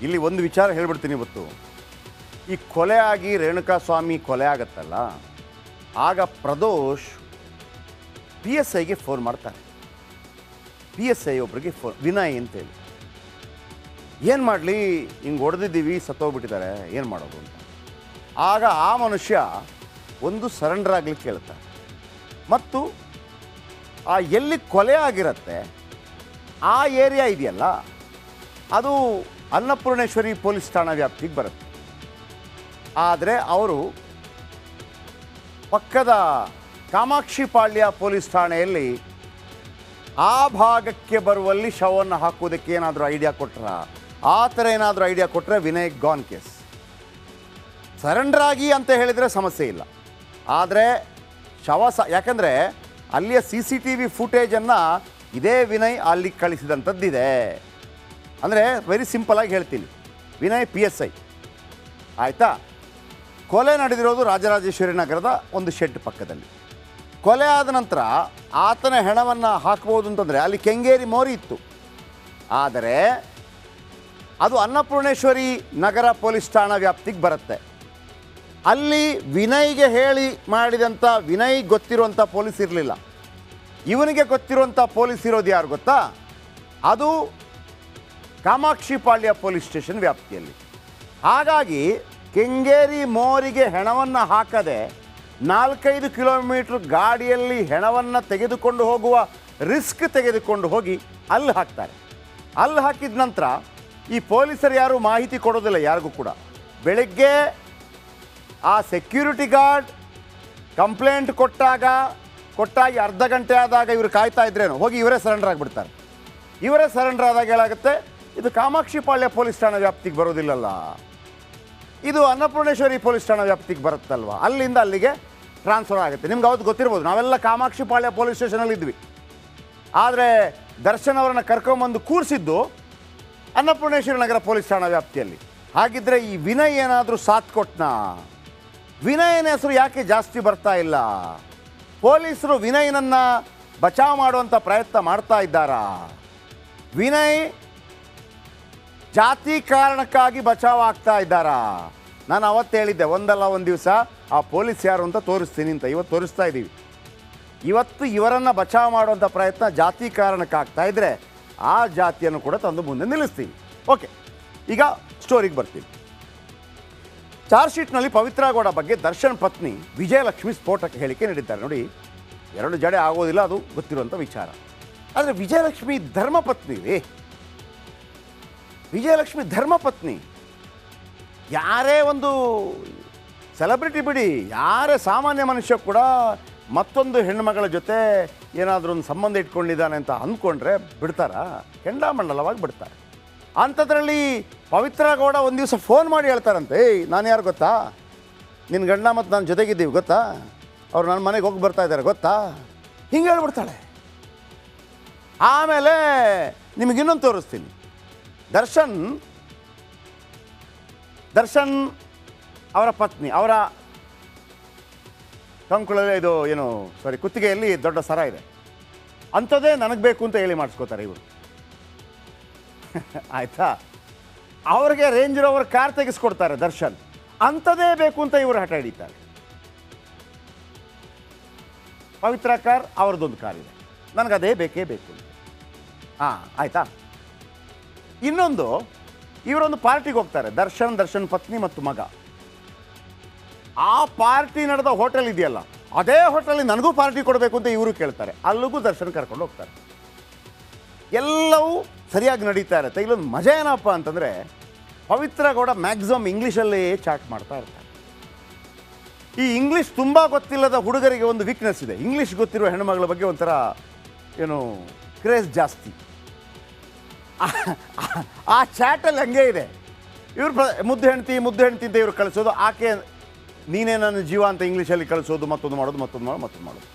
ಇಲ್ಲಿ ಒಂದು ವಿಚಾರ ಹೇಳ್ಬಿಡ್ತೀನಿ ಇವತ್ತು. ಈ ಕೊಲೆ ಆಗಿ ರೇಣುಕಾಸ್ವಾಮಿ ಕೊಲೆ ಆಗತ್ತಲ್ಲ, ಆಗ ಪ್ರದೋಷ್ PSIಗೆ ಫೋನ್ ಮಾಡ್ತಾರೆ. PSI ಒಬ್ರಿಗೆ ಫೋನ್, ವಿನಯ್ ಅಂತೇಳಿ. ಏನು ಮಾಡಲಿ, ಹಿಂಗೆ ಹೊಡೆದಿದ್ದೀವಿ, ಸತ್ತೋಗ್ಬಿಟ್ಟಿದ್ದಾರೆ, ಏನು ಮಾಡೋದು ಅಂತ. ಆಗ ಆ ಮನುಷ್ಯ ಒಂದು ಸರೆಂಡರ್ ಆಗ್ಲಿಕ್ಕೆ ಹೇಳ್ತಾರೆ. ಮತ್ತು ಆ ಎಲ್ಲಿ ಕೊಲೆ ಆಗಿರುತ್ತೆ ಆ ಏರಿಯಾ ಇದೆಯಲ್ಲ, ಅದು ಅನ್ನಪೂರ್ಣೇಶ್ವರಿ ಪೊಲೀಸ್ ಠಾಣಾ ವ್ಯಾಪ್ತಿಗೆ ಬರುತ್ತೆ. ಆದರೆ ಅವರು ಪಕ್ಕದ ಕಾಮಾಕ್ಷಿಪಾಳ್ಯ ಪೊಲೀಸ್ ಠಾಣೆಯಲ್ಲಿ ಆ ಭಾಗಕ್ಕೆ ಬರುವಲ್ಲಿ ಶವವನ್ನು ಹಾಕುವುದಕ್ಕೆ ಏನಾದರೂ ಐಡಿಯಾ ಕೊಟ್ಟರ, ಆ ಥರ ಏನಾದರೂ ಐಡಿಯಾ ಕೊಟ್ಟರೆ ವಿನಯ್ ಗಾನ್ ಕೇಸ್. ಸರೆಂಡರ್ ಆಗಿ ಅಂತ ಹೇಳಿದರೆ ಸಮಸ್ಯೆ ಇಲ್ಲ, ಆದರೆ ಯಾಕಂದರೆ ಅಲ್ಲಿಯ CCTV ಫುಟೇಜನ್ನು ಇದೇ ವಿನಯ್ ಅಲ್ಲಿಗೆ ಕಳಿಸಿದಂಥದ್ದಿದೆ. ಅಂದರೆ ವೆರಿ ಸಿಂಪಲಾಗಿ ಹೇಳ್ತೀನಿ, ವಿನಯ್ PSI ಆಯಿತಾ. ಕೊಲೆ ನಡೆದಿರೋದು ರಾಜರಾಜೇಶ್ವರಿ ನಗರದ ಒಂದು ಶೆಡ್ ಪಕ್ಕದಲ್ಲಿ. ಕೊಲೆ ಆದ ನಂತರ ಆತನ ಹೆಣವನ್ನು ಹಾಕ್ಬೋದು ಅಂತಂದರೆ ಅಲ್ಲಿ ಕೆಂಗೇರಿ ಮೋರಿ ಇತ್ತು. ಆದರೆ ಅದು ಅನ್ನಪೂರ್ಣೇಶ್ವರಿ ನಗರ ಪೊಲೀಸ್ ಠಾಣಾ ವ್ಯಾಪ್ತಿಗೆ ಬರುತ್ತೆ. ಅಲ್ಲಿ ವಿನಯ್ಗೆ ಹೇಳಿ ಮಾಡಿದಂಥ ವಿನಯ್ ಗೊತ್ತಿರುವಂಥ ಪೊಲೀಸ್ ಇರಲಿಲ್ಲ. ಇವನಿಗೆ ಗೊತ್ತಿರುವಂಥ ಪೊಲೀಸ್ ಇರೋದು ಯಾರು ಗೊತ್ತಾ? ಅದು ಕಾಮಾಕ್ಷಿಪಾಳ್ಯ ಪೊಲೀಸ್ ಸ್ಟೇಷನ್ ವ್ಯಾಪ್ತಿಯಲ್ಲಿ. ಹಾಗಾಗಿ ಕೆಂಗೇರಿ ಮೋರಿಗೆ ಹೆಣವನ್ನು ಹಾಕದೆ 4-5 ಕಿಲೋಮೀಟ್ರ್ ಗಾಡಿಯಲ್ಲಿ ಹೆಣವನ್ನು ತೆಗೆದುಕೊಂಡು ಹೋಗುವ ರಿಸ್ಕ್ ತೆಗೆದುಕೊಂಡು ಹೋಗಿ ಅಲ್ಲಿ ಹಾಕ್ತಾರೆ. ಅಲ್ಲಿ ಹಾಕಿದ ನಂತರ ಈ ಪೊಲೀಸರು ಯಾರು ಮಾಹಿತಿ ಕೊಡೋದಿಲ್ಲ ಯಾರಿಗೂ ಕೂಡ. ಬೆಳಗ್ಗೆ ಆ ಸೆಕ್ಯೂರಿಟಿ ಗಾರ್ಡ್ ಕಂಪ್ಲೇಂಟ್ ಕೊಟ್ಟಾಗಿ ಅರ್ಧ ಗಂಟೆ ಆದಾಗ ಇವರು ಕಾಯ್ತಾ ಇದ್ರೇನು, ಹೋಗಿ ಇವರೇ ಸರೆಂಡರ್ ಆಗಿಬಿಡ್ತಾರೆ. ಇವರೇ ಸರೆಂಡರ್ ಆದಾಗ ಹೇಳಾಗುತ್ತೆ, ಇದು ಕಾಮಾಕ್ಷಿಪಾಳ್ಯ ಪೊಲೀಸ್ ಠಾಣಾ ವ್ಯಾಪ್ತಿಗೆ ಬರೋದಿಲ್ಲಲ್ಲ, ಇದು ಅನ್ನಪೂರ್ಣೇಶ್ವರಿ ಪೊಲೀಸ್ ಠಾಣಾ ವ್ಯಾಪ್ತಿಗೆ ಬರುತ್ತಲ್ವ, ಅಲ್ಲಿಂದ ಅಲ್ಲಿಗೆ ಟ್ರಾನ್ಸ್ಫರ್ ಆಗುತ್ತೆ. ನಿಮ್ಗೆ ಅವತ್ತು ಗೊತ್ತಿರ್ಬೋದು, ನಾವೆಲ್ಲ ಕಾಮಾಕ್ಷಿಪಾಳ್ಯ ಪೊಲೀಸ್ ಸ್ಟೇಷನಲ್ಲಿ ಇದ್ವಿ. ಆದರೆ ದರ್ಶನ್ ಅವರನ್ನು ಕರ್ಕೊಂಬಂದು ಕೂರಿಸಿದ್ದು ಅನ್ನಪೂರ್ಣೇಶ್ವರಿ ನಗರ ಪೊಲೀಸ್ ಠಾಣಾ ವ್ಯಾಪ್ತಿಯಲ್ಲಿ. ಹಾಗಿದ್ದರೆ ಈ ವಿನಯ್ ಏನಾದರೂ ಸಾಥ್ ಕೊಟ್ನಾ? ವಿನಯನ ಹೆಸರು ಯಾಕೆ ಜಾಸ್ತಿ ಬರ್ತಾ ಇಲ್ಲ? ಪೊಲೀಸರು ವಿನಯನನ್ನು ಬಚಾವ್ ಮಾಡುವಂಥ ಪ್ರಯತ್ನ ಮಾಡ್ತಾ ಇದ್ದಾರಾ? ವಿನಯ್ ಜಾತಿ ಕಾರಣಕ್ಕಾಗಿ ಬಚಾವ್ ಆಗ್ತಾ ಇದ್ದಾರಾ? ನಾನು ಅವತ್ತು ಹೇಳಿದ್ದೆ, ಒಂದಲ್ಲ ಒಂದು ದಿವಸ ಆ ಪೊಲೀಸ್ ಯಾರು ಅಂತ ತೋರಿಸ್ತೀನಿ ಅಂತ. ಇವತ್ತು ತೋರಿಸ್ತಾ ಇದ್ದೀವಿ. ಇವತ್ತು ಇವರನ್ನು ಬಚಾವ್ ಮಾಡುವಂಥ ಪ್ರಯತ್ನ ಜಾತಿ ಕಾರಣಕ್ಕಾಗ್ತಾ ಇದ್ದರೆ ಆ ಜಾತಿಯನ್ನು ಕೂಡ ತಂದು ಮುಂದೆ ನಿಲ್ಲಿಸ್ತೀವಿ. ಓಕೆ, ಈಗ ಸ್ಟೋರಿಗೆ ಬರ್ತೀವಿ. ಚಾರ್ಜ್ ಶೀಟ್ನಲ್ಲಿ ಪವಿತ್ರ ಗೌಡ ಬಗ್ಗೆ ದರ್ಶನ್ ಪತ್ನಿ ವಿಜಯಲಕ್ಷ್ಮಿ ಸ್ಫೋಟಕ್ಕೆ ಹೇಳಿಕೆ ನೀಡಿದ್ದಾರೆ. ನೋಡಿ, 2 ಜಡೆ ಆಗೋದಿಲ್ಲ, ಅದು ಗೊತ್ತಿರುವಂಥ ವಿಚಾರ. ಆದರೆ ವಿಜಯಲಕ್ಷ್ಮಿ ಧರ್ಮಪತ್ನಿ ರೀ, ವಿಜಯಲಕ್ಷ್ಮಿ ಧರ್ಮಪತ್ನಿ. ಯಾರೇ ಒಂದು ಸೆಲೆಬ್ರಿಟಿ ಬಿಡಿ, ಯಾರೇ ಸಾಮಾನ್ಯ ಮನುಷ್ಯ ಕೂಡ ಮತ್ತೊಂದು ಹೆಣ್ಣುಮಗಳ ಜೊತೆ ಏನಾದರೂ ಒಂದು ಸಂಬಂಧ ಇಟ್ಕೊಂಡಿದ್ದಾನೆ ಅಂತ ಅಂದ್ಕೊಂಡ್ರೆ ಬಿಡ್ತಾರಾ? ಕೆಂಡಾಮಂಡಲವಾಗಿ ಬಿಡ್ತಾರೆ. ಅಂಥದ್ರಲ್ಲಿ ಪವಿತ್ರ ಗೌಡ ಒಂದು ದಿವಸ ಫೋನ್ ಮಾಡಿ ಹೇಳ್ತಾರಂತೆ, ಏಯ್ ನಾನು ಯಾರು ಗೊತ್ತಾ, ನಿನ್ನ ಗಂಡ ಮತ್ತು ನಾನು ಜೊತೆಗಿದ್ದೀವಿ ಗೊತ್ತಾ, ಅವ್ರು ನನ್ನ ಮನೆಗೆ ಹೋಗಿ ಬರ್ತಾ ಇದ್ದಾರೆ ಗೊತ್ತಾ, ಹಿಂಗೆ ಹೇಳ್ಬಿಡ್ತಾಳೆ. ಆಮೇಲೆ ನಿಮಗೆ ಇನ್ನೊಂದು ತೋರಿಸ್ತೀನಿ. ದರ್ಶನ್ ಅವರ ಪತ್ನಿ, ಅವರ ಕಂಕುಳಲ್ಲಿ ಇದು ಏನು ಕುತ್ತಿಗೆಯಲ್ಲಿ ದೊಡ್ಡ ಸರ ಇದೆ, ಅಂಥದ್ದೇ ನನಗೆ ಬೇಕು ಅಂತ ಹೇಳಿ ಮಾಡಿಸ್ಕೋತಾರೆ ಇವರು. ಆಯಿತಾ? ಅವ್ರಿಗೆ ರೇಂಜ್ ರೋವರ್ ಕಾರ್ ತೆಗೆಸ್ಕೊಡ್ತಾರೆ ದರ್ಶನ್, ಅಂಥದ್ದೇ ಬೇಕು ಅಂತ ಇವರು ಹಠ ಹಿಡಿತಾರೆ. ಪವಿತ್ರ ಕಾರ್, ಅವ್ರದ್ದೊಂದು ಕಾರ್ ಇದೆ, ನನಗದೇ ಬೇಕೇ ಬೇಕು. ಆಯಿತಾ? ಇನ್ನೊಂದು, ಇವರೊಂದು ಪಾರ್ಟಿಗೆ ಹೋಗ್ತಾರೆ, ದರ್ಶನ್ ಪತ್ನಿ ಮತ್ತು ಮಗ. ಆ ಪಾರ್ಟಿ ನಡೆದ ಹೋಟೆಲ್ ಇದೆಯಲ್ಲ, ಅದೇ ಹೋಟೆಲಿಗೆ ನನಗೂ ಪಾರ್ಟಿ ಕೊಡಬೇಕು ಅಂತ ಇವರು ಕೇಳ್ತಾರೆ. ಅಲ್ಲಿಗೂ ದರ್ಶನ್ ಕರ್ಕೊಂಡು ಹೋಗ್ತಾರೆ. ಎಲ್ಲವೂ ಸರಿಯಾಗಿ ನಡೀತಾ ಇರುತ್ತೆ. ಇಲ್ಲೊಂದು ಮಜಾ ಏನಪ್ಪ ಅಂತಂದರೆ, ಪವಿತ್ರ ಗೌಡ ಮ್ಯಾಕ್ಸಿಮಮ್ ಇಂಗ್ಲೀಷಲ್ಲೇ ಚಾಟ್ ಮಾಡ್ತಾ ಇರ್ತಾರೆ. ಈ ಇಂಗ್ಲೀಷ್ ತುಂಬ ಗೊತ್ತಿಲ್ಲದ ಹುಡುಗರಿಗೆ ಒಂದು ವೀಕ್ನೆಸ್ ಇದೆ. ಇಂಗ್ಲೀಷ್ ಗೊತ್ತಿರುವ ಹೆಣ್ಣುಮಗಳ ಬಗ್ಗೆ ಒಂಥರ ಏನು ಕ್ರೇಜ್ ಜಾಸ್ತಿ. ಆ ಚಾಟಲ್ಲಿ ಹಂಗೆ ಇದೆ. ಇವರು ಮುದ್ದು ಹೆಂಡ್ತಿ ಅಂತ ಇವರು ಕಳಿಸೋದು, ಆಕೆ ನೀನೇ ನನ್ನ ಜೀವ ಅಂತ ಇಂಗ್ಲೀಷಲ್ಲಿ ಕಳಿಸೋದು, ಮತ್ತೊಂದು ಮಾಡೋದು.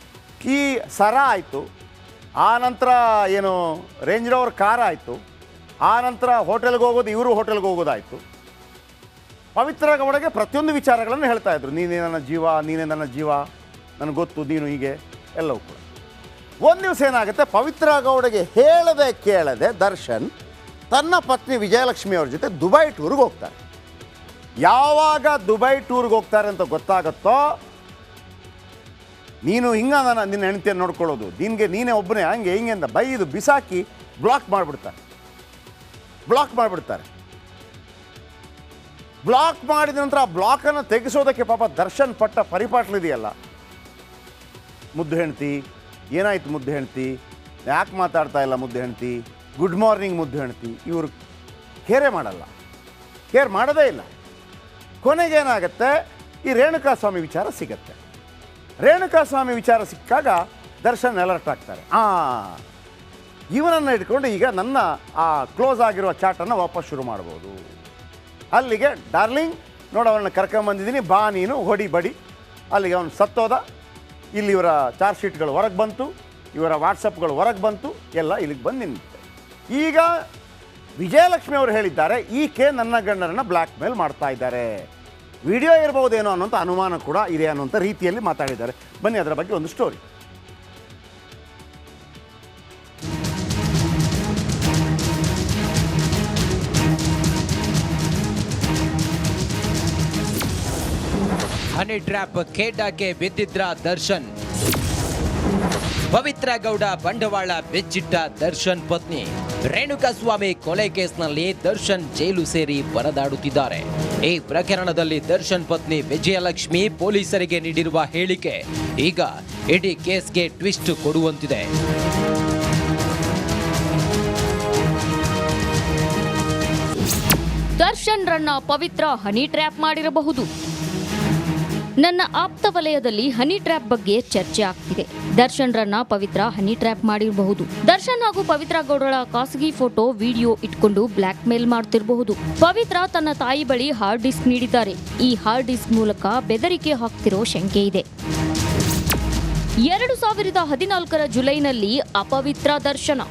ಈ ಸರ ಆಯಿತು, ಆ ನಂತರ ಏನು ರೇಂಜ್ ರೋವರ್ ಕಾರ್ ಆಯಿತು, ಆ ನಂತರ ಹೋಟೆಲ್ಗೆ ಹೋಗೋದು, ಇವರು ಹೋಟೆಲ್ಗೆ ಹೋಗೋದಾಯಿತು. ಪವಿತ್ರ ಗೌಡಗೆ ಪ್ರತಿಯೊಂದು ವಿಚಾರಗಳನ್ನು ಹೇಳ್ತಾ ಇದ್ರು, ನೀನೇ ನನ್ನ ಜೀವ, ನನಗೆ ಗೊತ್ತು, ನೀನು ಹೀಗೆ ಎಲ್ಲವೂ ಕೂಡ. ಒಂದು ದಿವಸ ಏನಾಗುತ್ತೆ, ಪವಿತ್ರ ಗೌಡಗೆ ಹೇಳದೆ ಕೇಳದೆ ದರ್ಶನ್ ತನ್ನ ಪತ್ನಿ ವಿಜಯಲಕ್ಷ್ಮಿ ಅವ್ರ ಜೊತೆ ದುಬೈ ಟೂರ್ಗೆ ಹೋಗ್ತಾರೆ. ಯಾವಾಗ ದುಬೈ ಟೂರ್ಗೆ ಹೋಗ್ತಾರೆ ಅಂತ ಗೊತ್ತಾಗುತ್ತೋ, ನೀನು ಹಿಂಗೆ ನಿನ್ನ ಹೆಂಡತಿಯನ್ನು ನೋಡ್ಕೊಳ್ಳೋದು, ನೀನೇ ಒಬ್ಬನೇ ಹಂಗೆ ಹಿಂಗೆ ಅಂತ ಬೈದು ಬಿಸಾಕಿ ಬ್ಲಾಕ್ ಮಾಡಿಬಿಡ್ತಾರೆ. ಬ್ಲಾಕ್ ಮಾಡಿದ ನಂತರ ಆ ಬ್ಲಾಕನ್ನು ತೆಗೆಸೋದಕ್ಕೆ ಪಾಪ ದರ್ಶನ್ ಪಟ್ಟ ಪರಿಪಾಟ್ಲಿದೆಯಲ್ಲ. ಮುದ್ದು ಹೆಂಡ್ತಿ, ಏನಾಯ್ತು ಮುದ್ದು ಹೆಂಡ್ತಿ, ಯಾಕೆ ಮಾತಾಡ್ತಾ ಇಲ್ಲ ಮುದ್ದು ಹೆಂಡ್ತಿ, ಗುಡ್ ಮಾರ್ನಿಂಗ್ ಮುದ್ದು ಹೆಂಡ್ತಿ, ಇವರು ಕೇರ್ ಮಾಡೋದೇ ಇಲ್ಲ. ಕೊನೆಗೇನಾಗುತ್ತೆ, ಈ ರೇಣುಕಾಸ್ವಾಮಿ ವಿಚಾರ ಸಿಗತ್ತೆ. ರೇಣುಕಾಸ್ವಾಮಿ ವಿಚಾರ ಸಿಕ್ಕಾಗ ದರ್ಶನ್ ಅಲರ್ಟ್ ಆಗ್ತಾರೆ. ಇವನನ್ನು ಇಟ್ಕೊಂಡು ಈಗ ನನ್ನ ಆ ಕ್ಲೋಸ್ ಆಗಿರುವ ಚಾಟನ್ನು ವಾಪಸ್ ಶುರು ಮಾಡ್ಬೋದು. ಅಲ್ಲಿಗೆ ಡಾರ್ಲಿಂಗ್ ನೋಡು, ಅವನ್ನ ಕರ್ಕೊಂಬಂದಿದ್ದೀನಿ, ಬಾ ನೀನು ಹೊಡಿ ಬಡಿ. ಅಲ್ಲಿಗೆ ಅವನು ಸತ್ತೋದ. ಇಲ್ಲಿ ಇವರ ಚಾರ್ಜ್ ಶೀಟ್ಗಳು ಹೊರಗೆ ಬಂತು, ಇವರ ವಾಟ್ಸಪ್ಗಳು ಹೊರಗೆ ಬಂತು, ಎಲ್ಲ ಇಲ್ಲಿಗೆ ಬಂದು ನಿಂತಿದೆ. ಈಗ ವಿಜಯಲಕ್ಷ್ಮಿ ಅವರು ಹೇಳಿದ್ದಾರೆ, ಈಕೆ ನನ್ನ ಗಂಡನನ್ನು ಬ್ಲ್ಯಾಕ್ ಮೇಲ್ ಮಾಡ್ತಾ ಇದ್ದಾರೆ, ವಿಡಿಯೋ ಇರ್ಬೋದೇನೋ ಅನ್ನೋಂಥ ಅನುಮಾನ ಕೂಡ ಇದೆ ಅನ್ನೋಂಥ ರೀತಿಯಲ್ಲಿ ಮಾತಾಡಿದ್ದಾರೆ. ಬನ್ನಿ ಅದರ ಬಗ್ಗೆ ಒಂದು ಸ್ಟೋರಿ. ಹನಿ ಟ್ರ್ಯಾಪ್ ಖೇಡಾಕ್ಕೆ ಬಿದ್ದಿದ್ರ ದರ್ಶನ್. ಪವಿತ್ರ ಗೌಡ ಬಂಡವಾಳ ಬೆಚ್ಚಿಟ್ಟ ದರ್ಶನ್ ಪತ್ನಿ ರೇಣುಕಾಸ್ವಾಮಿ ಕೊಲೆ ಕೇಸ್ನಲ್ಲಿ ದರ್ಶನ್ ಜೈಲು ಸೇರಿ ಪರದಾಡುತ್ತಿದ್ದಾರೆ. ಈ ಪ್ರಕರಣದಲ್ಲಿ ದರ್ಶನ್ ಪತ್ನಿ ವಿಜಯಲಕ್ಷ್ಮಿ ಪೊಲೀಸರಿಗೆ ನೀಡಿರುವ ಹೇಳಿಕೆ ಈಗ ಇಡೀ ಕೇಸ್ಗೆ ಟ್ವಿಸ್ಟ್ ಕೊಡುವಂತಿದೆ. ದರ್ಶನ್ ರನ್ನ ಪವಿತ್ರ ಹನಿ ಟ್ರ್ಯಾಪ್ ಮಾಡಿರಬಹುದು. ನನ್ನ ಆಪ್ತ ವಲಯದಲ್ಲಿ ಹನಿ ಟ್ರ್ಯಾಪ್ ಬಗ್ಗೆ ಚರ್ಚೆ ಆಗ್ತಿದೆ. ದರ್ಶನ್ ರನ್ನ ಪವಿತ್ರ ಹನಿ ಟ್ರ್ಯಾಪ್ ಮಾಡಿರಬಹುದು. ದರ್ಶನ್ ಹಾಗೂ ಪವಿತ್ರ ಗೌಡಳ ಖಾಸಗಿ ಫೋಟೋ, ವಿಡಿಯೋ ಇಟ್ಕೊಂಡು ಬ್ಲ್ಯಾಕ್ ಮೇಲ್ ಮಾಡ್ತಿರಬಹುದು. ಪವಿತ್ರ ತನ್ನ ತಾಯಿ ಬಳಿ ಹಾರ್ಡ್ ಡಿಸ್ಕ್ ನೀಡಿದ್ದಾರೆ. ಈ ಹಾರ್ಡ್ ಡಿಸ್ಕ್ ಮೂಲಕ ಬೆದರಿಕೆ ಹಾಕ್ತಿರೋ ಶಂಕೆ ಇದೆ. 2014 ಜುಲೈನಲ್ಲಿ ಅಪವಿತ್ರ ದರ್ಶನ.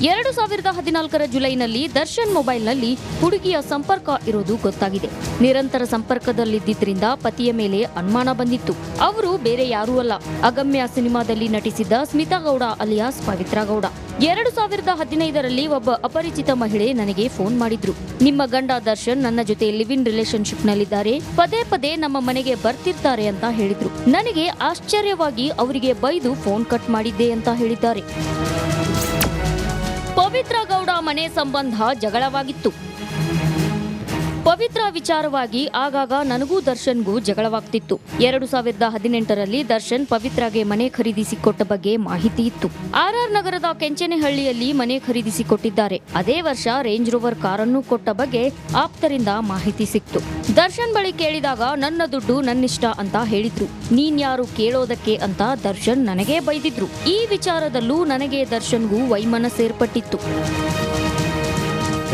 2014 ಜುಲೈನಲ್ಲಿ ದರ್ಶನ್ ಮೊಬೈಲ್ನಲ್ಲಿ ಹುಡುಗಿಯ ಸಂಪರ್ಕ ಇರೋದು ಗೊತ್ತಾಗಿದೆ. ನಿರಂತರ ಸಂಪರ್ಕದಲ್ಲಿದ್ದರಿಂದ ಪತಿಯ ಮೇಲೆ ಅನುಮಾನ ಬಂದಿತ್ತು. ಅವರು ಬೇರೆ ಯಾರೂ ಅಲ್ಲ, ಅಗಮ್ಯ ಸಿನಿಮಾದಲ್ಲಿ ನಟಿಸಿದ್ದ ಸ್ಮಿತಾ ಗೌಡ ಅಲಿಯಾಸ್ ಪವಿತ್ರ ಗೌಡ. 2015ರಲ್ಲಿ ಒಬ್ಬ ಅಪರಿಚಿತ ಮಹಿಳೆ ನನಗೆ ಫೋನ್ ಮಾಡಿದ್ರು. ನಿಮ್ಮ ಗಂಡ ದರ್ಶನ್ ನನ್ನ ಜೊತೆ ಲಿವ್ ಇನ್ ರಿಲೇಶನ್ಶಿಪ್ ನಲ್ಲಿದ್ದಾರೆ, ಪದೇ ಪದೇ ನಮ್ಮ ಮನೆಗೆ ಬರ್ತಿರ್ತಾರೆ ಅಂತ ಹೇಳಿದ್ರು. ನನಗೆ ಆಶ್ಚರ್ಯವಾಗಿ ಅವರಿಗೆ ಬೈದು ಫೋನ್ ಕಟ್ ಮಾಡಿದ್ದೆ ಅಂತ ಹೇಳಿದ್ದಾರೆ. ಪವಿತ್ರ ಗೌಡ ಮನೆ ಸಂಬಂಧ ಜಗಳವಾಗಿತ್ತು. ಪವಿತ್ರ ವಿಚಾರವಾಗಿ ಆಗಾಗ ನನಗೂ ದರ್ಶನ್ಗೂ ಜಗಳವಾಗ್ತಿತ್ತು. 2018ರಲ್ಲಿ ದರ್ಶನ್ ಪವಿತ್ರಗೆ ಮನೆ ಖರೀದಿಸಿಕೊಟ್ಟ ಬಗ್ಗೆ ಮಾಹಿತಿ ಇತ್ತು. ಆರ್ಆರ್ ನಗರದ ಕೆಂಚನಹಳ್ಳಿಯಲ್ಲಿ ಮನೆ ಖರೀದಿಸಿಕೊಟ್ಟಿದ್ದಾರೆ. ಅದೇ ವರ್ಷ ರೇಂಜ್ ರೋವರ್ ಕಾರನ್ನು ಕೊಟ್ಟ ಬಗ್ಗೆ ಆಪ್ತರಿಂದ ಮಾಹಿತಿ ಸಿಕ್ತು. ದರ್ಶನ್ ಬಳಿ ಕೇಳಿದಾಗ ನನ್ನ ದುಡ್ಡು ನನ್ನಿಷ್ಟ ಅಂತ ಹೇಳಿದ್ರು. ನೀನ್ಯಾರು ಕೇಳೋದಕ್ಕೆ ಅಂತ ದರ್ಶನ್ ನನಗೇ ಬೈದಿದ್ರು. ಈ ವಿಚಾರದಲ್ಲೂ ನನಗೆ ದರ್ಶನ್ಗೂ ವೈಮನಸ್ಸು ಏರ್ಪಟ್ಟಿತ್ತು.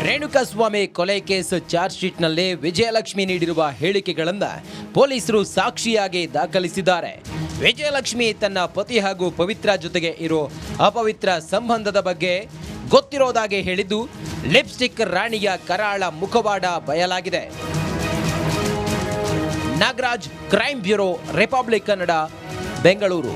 ರೇಣುಕಾಸ್ವಾಮಿ ಕೊಲೆ ಕೇಸ್ ಚಾರ್ಜ್ ಶೀಟ್ನಲ್ಲಿ ವಿಜಯಲಕ್ಷ್ಮಿ ನೀಡಿರುವ ಹೇಳಿಕೆಗಳನ್ನು ಪೊಲೀಸರು ಸಾಕ್ಷಿಯಾಗಿ ದಾಖಲಿಸಿದ್ದಾರೆ. ವಿಜಯಲಕ್ಷ್ಮಿ ತನ್ನ ಪತಿ ಹಾಗೂ ಪವಿತ್ರ ಜೊತೆಗೆ ಇರೋ ಅಪವಿತ್ರ ಸಂಬಂಧದ ಬಗ್ಗೆ ಗೊತ್ತಿರೋದಾಗಿ ಹೇಳಿದ್ದು ಲಿಪ್ಸ್ಟಿಕ್ ರಾಣಿಯ ಕರಾಳ ಮುಖವಾಡ ಬಯಲಾಗಿದೆ. Nagaraj, crime bureau, republic Kannada, Bengaluru.